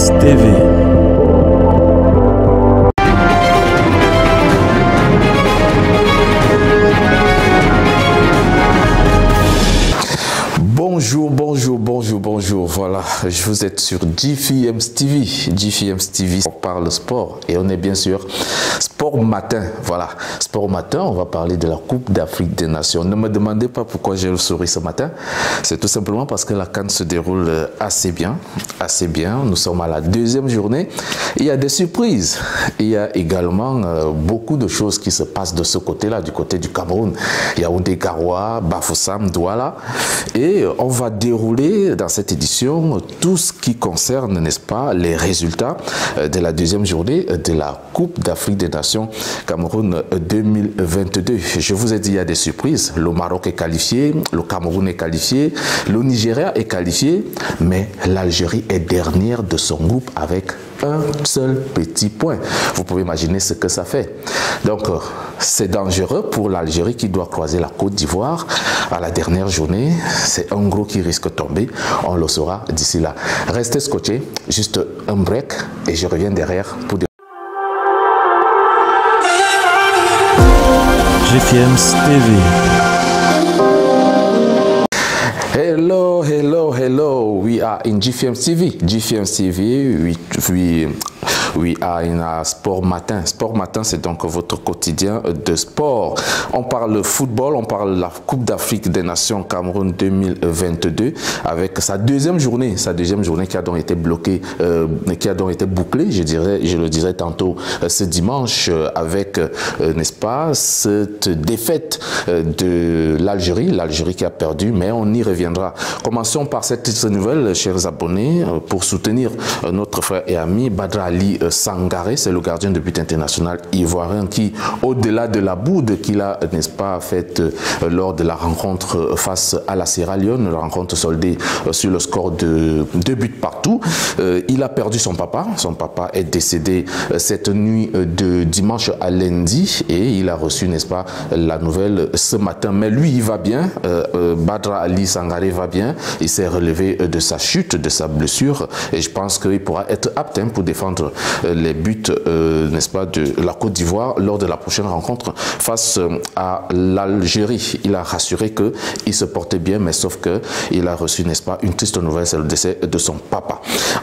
GFM's TV. Bonjour, voilà, je vous êtes sur GFM's TV. GFM's TV, on parle sport et on est bien sûr Sport Matin. Voilà, Sport Matin, on va parler de la Coupe d'Afrique des Nations. Ne me demandez pas pourquoi j'ai le sourire ce matin. C'est tout simplement parce que la CAN se déroule assez bien. Nous sommes à la deuxième journée. Il y a des surprises. Il y a également beaucoup de choses qui se passent de ce côté-là, du côté du Cameroun. Yaoundé, Garoua, Bafoussam, Douala. Et on va dérouler dans cette édition tout ce qui concerne, n'est-ce pas, les résultats de la deuxième journée de la Coupe d'Afrique des Nations Cameroun 2022. Je vous ai dit, il y a des surprises. Le Maroc est qualifié, le Cameroun est qualifié, le Nigeria est qualifié, mais l'Algérie est dernière de son groupe avec un seul petit point. Vous pouvez imaginer ce que ça fait. Donc, c'est dangereux pour l'Algérie qui doit croiser la Côte d'Ivoire à la dernière journée. C'est un gros qui risque de tomber. On le saura d'ici là. Restez scotchés, juste un break et je reviens derrière pour des... GFM's TV. Hello. We are in GFM's TV. GFM's TV, we are in Sport Matin. Sport Matin, c'est donc votre quotidien de sport. On parle football, on parle de la Coupe d'Afrique des Nations Cameroun 2022 avec sa deuxième journée qui a donc été bloquée, qui a donc été bouclée, je le dirais tantôt ce dimanche avec, n'est-ce pas, cette défaite de l'Algérie qui a perdu, mais on y reviendra. Commençons par cette petite nouvelle, chers abonnés, pour soutenir notre frère et ami Badra Ali Sangaré, c'est le gardien de but international ivoirien qui, au-delà de la boude qu'il a, n'est-ce pas, faite lors de la rencontre face à la Sierra Leone, la rencontre soldée sur le score de 2 buts partout, il a perdu son papa. Son papa est décédé cette nuit de dimanche à lundi et il a reçu, n'est-ce pas, la nouvelle ce matin. Mais lui, il va bien, Badra Ali Sangaré va bien, il s'est relevé de sa chute, de sa blessure et je pense qu'il pourra être apte pour défendre les buts, n'est-ce pas, de la Côte d'Ivoire lors de la prochaine rencontre face à l'Algérie. Il a rassuré qu'il se portait bien, mais sauf qu'il a reçu, n'est-ce pas, une triste nouvelle, c'est le décès de son papa.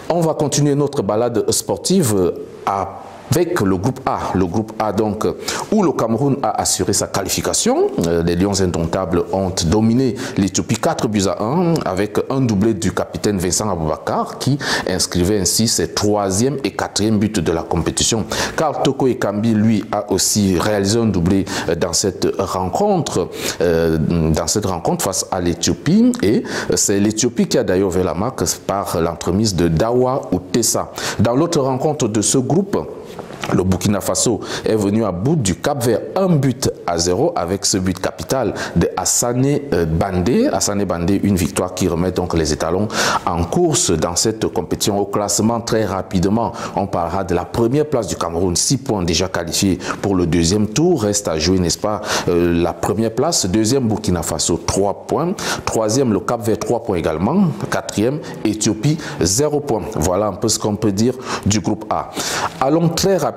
On va continuer notre balade sportive avec le groupe A donc, où le Cameroun a assuré sa qualification. Les Lions indomptables ont dominé l'Éthiopie 4-1 avec un doublé du capitaine Vincent Aboubakar qui inscrivait ainsi ses 3e et 4e buts de la compétition. Karl Toko Ekambi, lui, a aussi réalisé un doublé dans cette rencontre face à l'Éthiopie et c'est l'Éthiopie qui a d'ailleurs ouvert la marque par l'entremise de Dawa Outessa. Dans l'autre rencontre de ce groupe, le Burkina Faso est venu à bout du Cap-Vert 1-0 avec ce but capital de Hassane Bandé. Hassane Bandé, une victoire qui remet donc les étalons en course dans cette compétition. Au classement, très rapidement, on parlera de la première place du Cameroun, 6 points déjà qualifiés pour le deuxième tour. Reste à jouer, n'est-ce pas, la première place. Deuxième, Burkina Faso, 3 points. Troisième, le Cap-Vert, 3 points également. Quatrième, Éthiopie, 0 points. Voilà un peu ce qu'on peut dire du groupe A. Allons très rapidement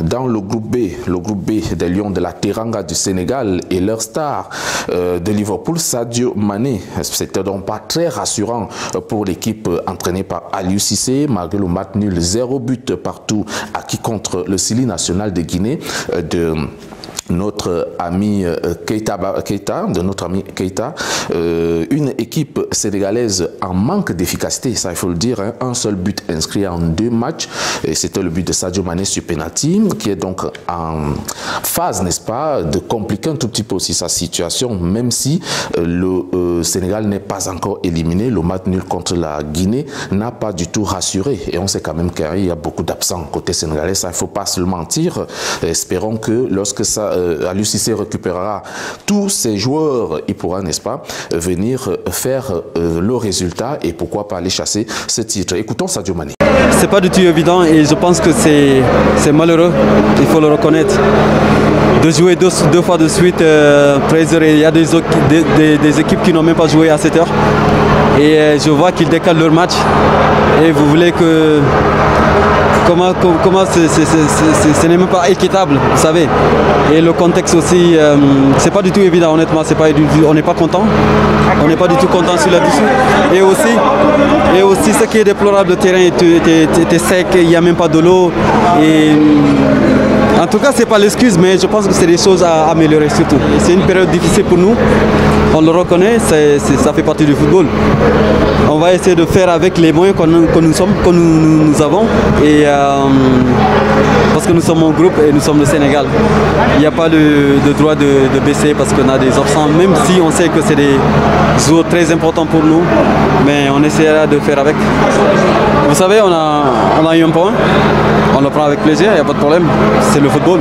dans le groupe B des Lions de la Teranga du Sénégal et leur star de Liverpool, Sadio Mané. C'était donc pas très rassurant pour l'équipe entraînée par Aliou Cissé, malgré le match nul 0 but partout acquis contre le Sili national de Guinée de notre ami Keita, une équipe sénégalaise en manque d'efficacité, ça il faut le dire, hein. Un seul but inscrit en 2 matchs, et c'était le but de Sadio Mané sur penalty, qui est donc en phase, n'est-ce pas, de compliquer un tout petit peu aussi sa situation, même si le Sénégal n'est pas encore éliminé. Le match nul contre la Guinée n'a pas du tout rassuré, et on sait quand même qu'il y a beaucoup d'absents côté sénégalais, ça il ne faut pas se le mentir. Espérons que lorsque ça Aliou Cissé récupérera tous ses joueurs, il pourra, n'est-ce pas, venir faire le résultat et pourquoi pas aller chasser ce titre. Écoutons Sadio Mané. C'est pas du tout évident et je pense que c'est malheureux, il faut le reconnaître. De jouer deux fois de suite, il y a des équipes qui n'ont même pas joué à cette heure. Et je vois qu'ils décalent leur match. Et vous voulez que... Comment ce n'est même pas équitable, vous savez. Et le contexte aussi, c'est pas du tout évident, honnêtement. On n'est pas content. On n'est pas du tout content sur là-dessus. Et aussi, ce qui est déplorable, le terrain était sec, il n'y a même pas de l'eau. En tout cas, ce n'est pas l'excuse, mais je pense que c'est des choses à améliorer surtout. C'est une période difficile pour nous, on le reconnaît, ça fait partie du football. On va essayer de faire avec les moyens que nous avons, parce que nous sommes un groupe et nous sommes le Sénégal. Il n'y a pas de droit de baisser parce qu'on a des absents, même si on sait que c'est des joueurs très importants pour nous, mais on essaiera de faire avec. Vous savez, on a eu un point, on le prend avec plaisir, il n'y a pas de problème, c'est le football.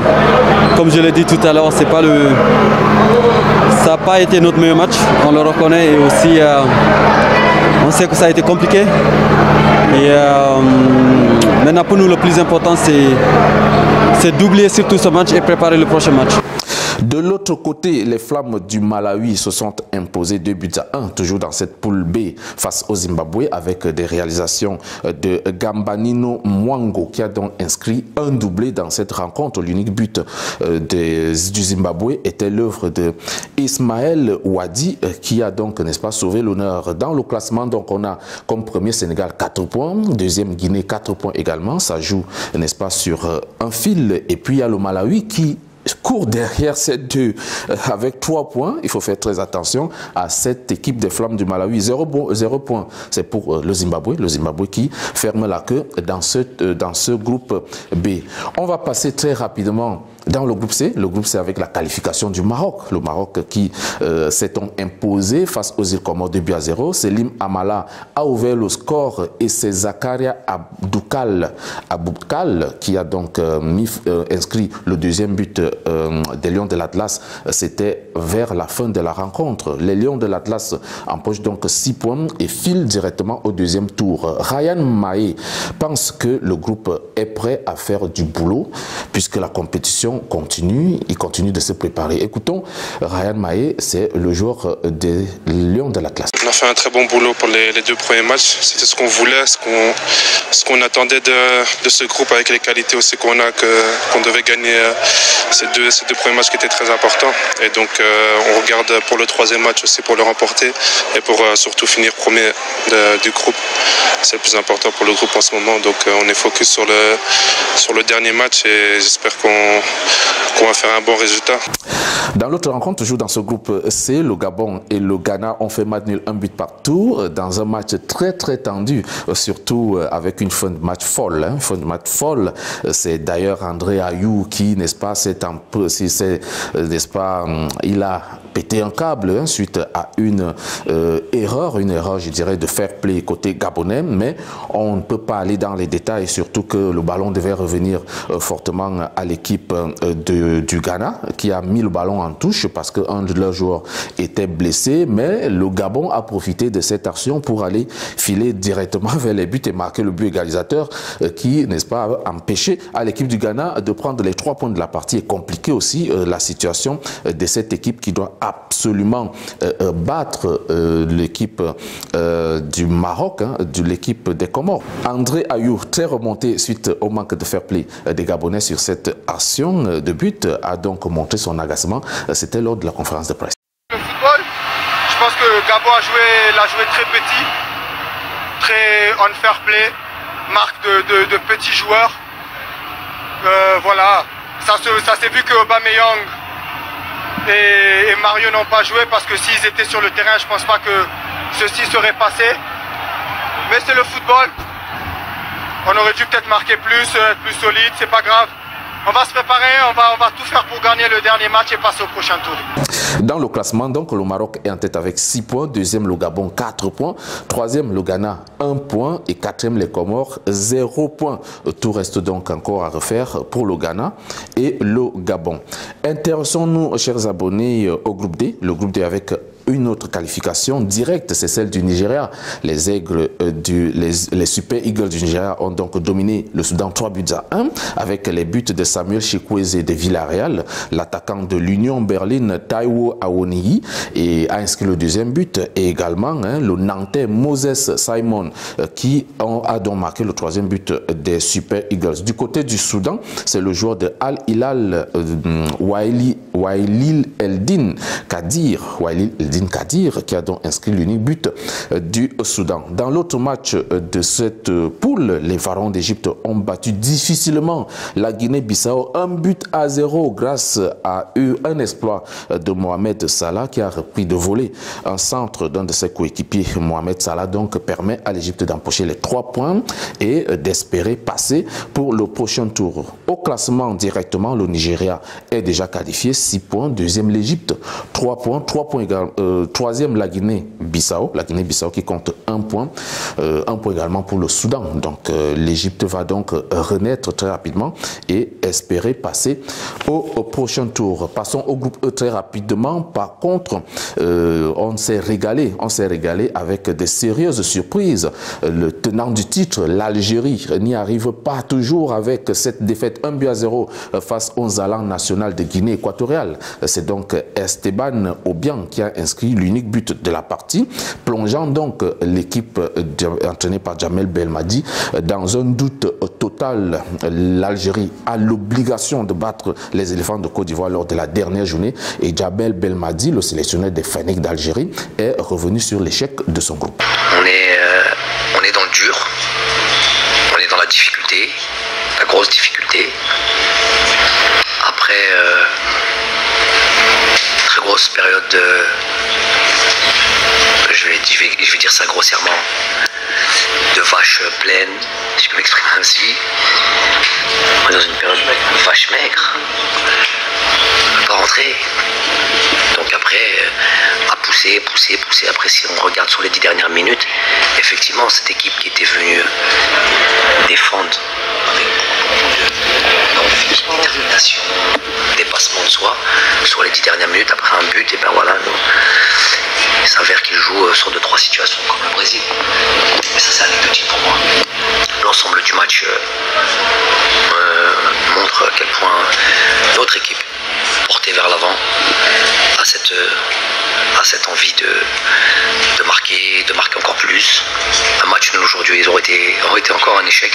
Comme je l'ai dit tout à l'heure, ça n'a pas été notre meilleur match, on le reconnaît, et aussi on sait que ça a été compliqué. Et maintenant pour nous le plus important c'est d'oublier surtout ce match et préparer le prochain match. De l'autre côté, les Flammes du Malawi se sont imposées 2-1, toujours dans cette poule B face au Zimbabwe, avec des réalisations de Gambanino Mwango, qui a donc inscrit un doublé dans cette rencontre. L'unique but du Zimbabwe était l'œuvre de Ismaël Ouadi, qui a donc, n'est-ce pas, sauvé l'honneur dans le classement. Donc on a comme premier Sénégal 4 points, deuxième Guinée 4 points également. Ça joue, n'est-ce pas, sur un fil. Et puis il y a le Malawi qui court derrière ces deux avec 3 points. Il faut faire très attention à cette équipe des Flammes du Malawi. 0 points, c'est pour le Zimbabwe qui ferme la queue dans ce groupe B. On va passer très rapidement dans le groupe C avec la qualification du Maroc. Le Maroc qui s'est imposé face aux îles Comores 2-0. Selim Amala a ouvert le score et c'est Zakaria Aboukal qui a donc inscrit le deuxième but des Lions de l'Atlas. C'était vers la fin de la rencontre. Les Lions de l'Atlas empochent donc 6 points et filent directement au deuxième tour. Ryan Mahé pense que le groupe est prêt à faire du boulot puisque la compétition continue, il continue de se préparer. Écoutons Ryan Mahé, c'est le joueur des Lions de l'Atlas. On a fait un très bon boulot pour les 2 premiers matchs. C'était ce qu'on voulait, ce qu'on attendait de ce groupe avec les qualités aussi qu'on a, qu'on devait gagner ces deux premiers matchs qui étaient très importants. Et donc on regarde pour le 3e match aussi pour le remporter et pour surtout finir premier du groupe. C'est le plus important pour le groupe en ce moment. Donc on est focus sur le dernier match et j'espère qu'on va faire un bon résultat. Dans l'autre rencontre, toujours dans ce groupe C, le Gabon et le Ghana ont fait match nul 1 but partout dans un match très tendu, surtout avec une fin de match folle. Une fin de match folle. C'est d'ailleurs André Ayou qui, n'est-ce pas, il a pété un câble suite à une erreur, je dirais, de fair play côté gabonais, mais on ne peut pas aller dans les détails, surtout que le ballon devait revenir fortement à l'équipe du Ghana qui a mis le ballon en touche parce qu'un de leurs joueurs était blessé, mais le Gabon a profité de cette action pour aller filer directement vers les buts et marquer le but égalisateur qui, n'est-ce pas, a empêché à l'équipe du Ghana de prendre les 3 points de la partie et compliquer aussi la situation de cette équipe qui doit absolument battre l'équipe du Maroc, de l'équipe des Comores. André Ayou, très remonté suite au manque de fair play des Gabonais sur cette action de but, a donc montré son agacement. C'était lors de la conférence de presse. Le football, je pense que Gabon l'a joué très petit, très on fair play, marque de petits joueurs. Voilà, ça s'est vu que Aubameyang et Mario n'ont pas joué parce que s'ils étaient sur le terrain, je pense pas que ceci serait passé. Mais c'est le football. On aurait dû peut-être marquer plus, être plus solide, c'est pas grave. On va se préparer, on va tout faire pour gagner le dernier match et passer au prochain tour. Dans le classement, donc, le Maroc est en tête avec 6 points, deuxième le Gabon 4 points, troisième le Ghana 1 point et quatrième les Comores 0 point. Tout reste donc encore à refaire pour le Ghana et le Gabon. Intéressons-nous, chers abonnés, au groupe D. Le groupe D avec une autre qualification directe, c'est celle du Nigeria. Les aigles les Super Eagles du Nigeria ont donc dominé le Soudan 3-1 avec les buts de Samuel Chikwueze de Villarreal, l'attaquant de l'Union Berlin Taiwo Awoniyi et a inscrit le deuxième but, et également le Nantais Moses Simon qui a donc marqué le troisième but des Super Eagles. Du côté du Soudan, c'est le joueur de Al Hilal Wailil Eldin Kadir qui a donc inscrit l'unique but du Soudan. Dans l'autre match de cette poule, les Pharaons d'Égypte ont battu difficilement la Guinée-Bissau 1-0 grâce à un exploit de Mohamed Salah qui a repris de voler un centre d'un de ses coéquipiers. Mohamed Salah donc permet à l'Égypte d'empocher les 3 points et d'espérer passer pour le prochain tour. Au classement directement, le Nigeria est déjà qualifié, 6 points. Deuxième l'Égypte, 3 points. 3 points également. Troisième la Guinée-Bissau qui compte 1 point. 1 point également pour le Soudan. Donc l'Égypte va donc renaître très rapidement et espérer passer au prochain tour. Passons au groupe E très rapidement. Par contre, on s'est régalé avec de sérieuses surprises. Le tenant du titre, l'Algérie, n'y arrive pas toujours avec cette défaite 1-0 face au Zalan national de Guinée équatoriale. C'est donc Esteban Obiang qui a inscrit l'unique but de la partie, plongeant donc l'équipe entraînée par Jamel Belmadi dans un doute total. L'Algérie a l'obligation de battre les éléphants de Côte d'Ivoire lors de la dernière journée et Jamel Belmadi, le sélectionneur des Fennecs d'Algérie, est revenu sur l'échec de son groupe. On est dans le dur, on est dans la difficulté, la grosse difficulté. Après très grosse période je vais dire ça grossièrement, de vaches pleines, si je peux m'exprimer ainsi. On est dans une période de vaches maigres, on ne peut pas rentrer. Donc après, à pousser. Après, si on regarde sur les 10 dernières minutes, effectivement, cette équipe qui était venue défendre avec beaucoup de détermination, dépassement de soi, sur les 10 dernières minutes, après un but, et ben voilà, il s'avère qu'il joue sur 2-3 situations comme le Brésil. Mais ça, c'est anecdotique pour moi. L'ensemble du match montre à quel point notre équipe, portée vers l'avant, a cette envie de marquer encore plus. Un match nul aujourd'hui, ils auraient été encore un échec.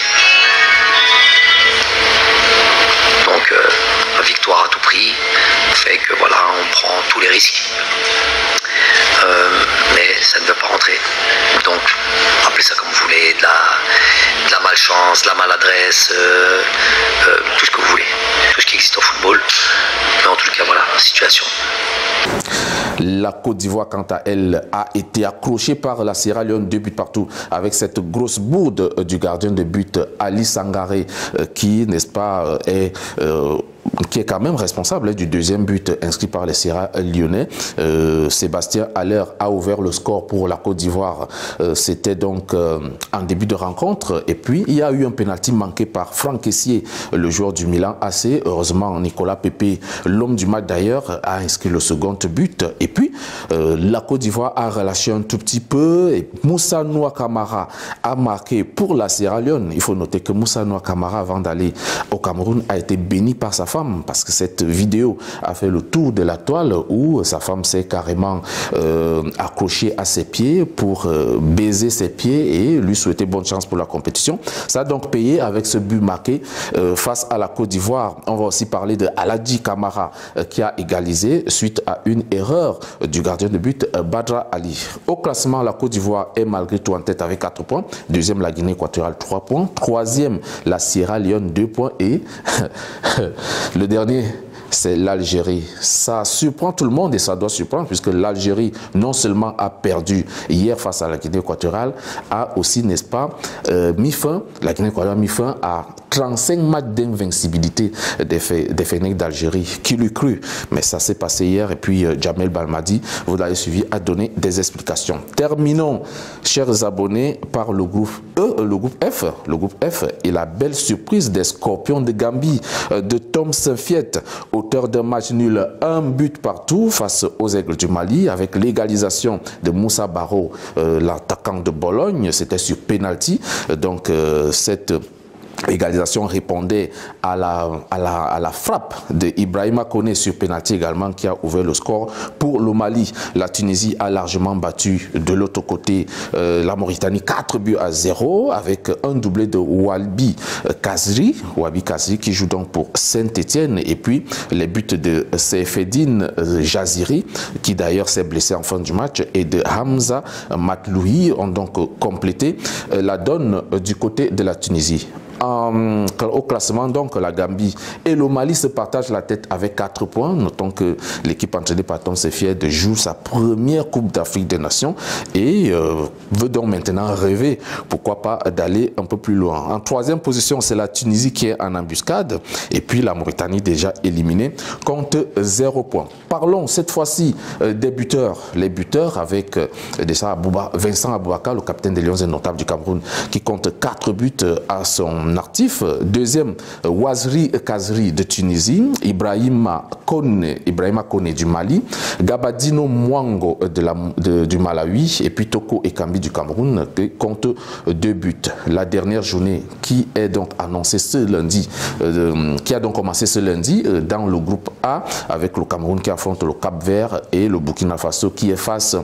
Donc la victoire à tout prix fait que voilà, on prend tous les risques. Mais ça ne veut pas rentrer. Donc appelez ça comme vous voulez, de la malchance, de la maladresse, tout ce que vous voulez, tout ce qui existe au football. Mais en tout cas voilà, situation. La Côte d'Ivoire, quant à elle, a été accrochée par la Sierra Leone 2 buts partout avec cette grosse bourde du gardien de but Ali Sangaré qui, n'est-ce pas, qui est quand même responsable du deuxième but inscrit par les Sierra Lyonnais. Sébastien Haller a ouvert le score pour la Côte d'Ivoire. C'était donc en début de rencontre. Et puis, il y a eu un pénalty manqué par Franck Kessié, le joueur du Milan AC. Heureusement, Nicolas Pepe, l'homme du match d'ailleurs, a inscrit le second but. Et puis, la Côte d'Ivoire a relâché un tout petit peu. Et Moussa Noua Kamara a marqué pour la Sierra Leone. Il faut noter que Moussa Noua Kamara, avant d'aller au Cameroun, a été béni par sa femme, parce que cette vidéo a fait le tour de la toile où sa femme s'est carrément accrochée à ses pieds pour baiser ses pieds et lui souhaiter bonne chance pour la compétition. Ça a donc payé avec ce but marqué face à la Côte d'Ivoire. On va aussi parler de Aladji Kamara qui a égalisé suite à une erreur du gardien de but Badra Ali. Au classement, la Côte d'Ivoire est malgré tout en tête avec 4 points. Deuxième, la Guinée équatoriale, 3 points. Troisième, la Sierra Leone, 2 points. Et le dernier, c'est l'Algérie. Ça surprend tout le monde et ça doit surprendre puisque l'Algérie non seulement a perdu hier face à la Guinée équatoriale, a aussi, n'est-ce pas, mis fin, la Guinée équatoriale a mis fin à 35 matchs d'invincibilité des Fennecs d'Algérie. Qui l'eût cru? Mais ça s'est passé hier et puis Jamel Belmadi, vous l'avez suivi, a donné des explications. Terminons, chers abonnés, par le groupe E, le groupe F. Le groupe F est la belle surprise des Scorpions de Gambie de Tom Saint-Fiet au auteur d'un match nul, 1 but partout face aux Aigles du Mali, avec l'égalisation de Moussa Barro, l'attaquant de Bologne. C'était sur penalty. Donc cette égalisation répondait à la frappe de Ibrahima Koné sur penalty également, qui a ouvert le score pour le Mali. La Tunisie a largement battu de l'autre côté la Mauritanie 4-0 avec un doublé de Wabi Kazri qui joue donc pour Saint-Etienne, et puis les buts de Seyfeddine Jaziri, qui d'ailleurs s'est blessé en fin du match, et de Hamza Matloui ont donc complété la donne du côté de la Tunisie. Au classement, donc, la Gambie et le Mali se partagent la tête avec 4 points. Notons que l'équipe entraînée par Tom Sefier de joue sa première Coupe d'Afrique des Nations et veut donc maintenant rêver, pourquoi pas, d'aller un peu plus loin. En 3e position, c'est la Tunisie qui est en embuscade, et puis la Mauritanie déjà éliminée compte 0 points. Parlons cette fois-ci des buteurs. Les buteurs avec déjà Vincent Aboubakar, le capitaine des Lions indomptables du Cameroun, qui compte 4 buts à son actif. Deuxième, Wazri Kazri de Tunisie, Ibrahima Koné du Mali, Gabadino Mwango du Malawi, et puis Toko Ekambi du Cameroun, qui compte 2 buts. La dernière journée qui est donc annoncée ce lundi, qui a donc commencé ce lundi dans le groupe A, avec le Cameroun qui affronte le Cap-Vert et le Burkina Faso qui est face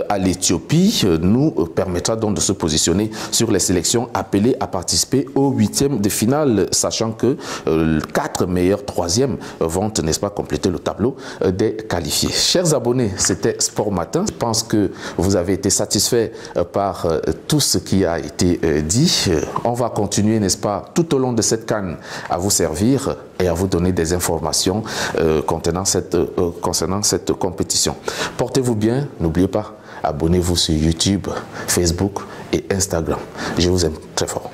à l'Éthiopie, nous permettra donc de se positionner sur les sélections appelées à participer au 8e de finale, sachant que 4 meilleurs 3e vont, n'est-ce pas, compléter le tableau des qualifiés. Chers abonnés, c'était Sport Matin. Je pense que vous avez été satisfaits par tout ce qui a été dit. On va continuer, n'est-ce pas, tout au long de cette CAN à vous servir et à vous donner des informations concernant cette compétition. Portez-vous bien, n'oubliez pas, abonnez-vous sur YouTube, Facebook et Instagram. Je vous aime très fort.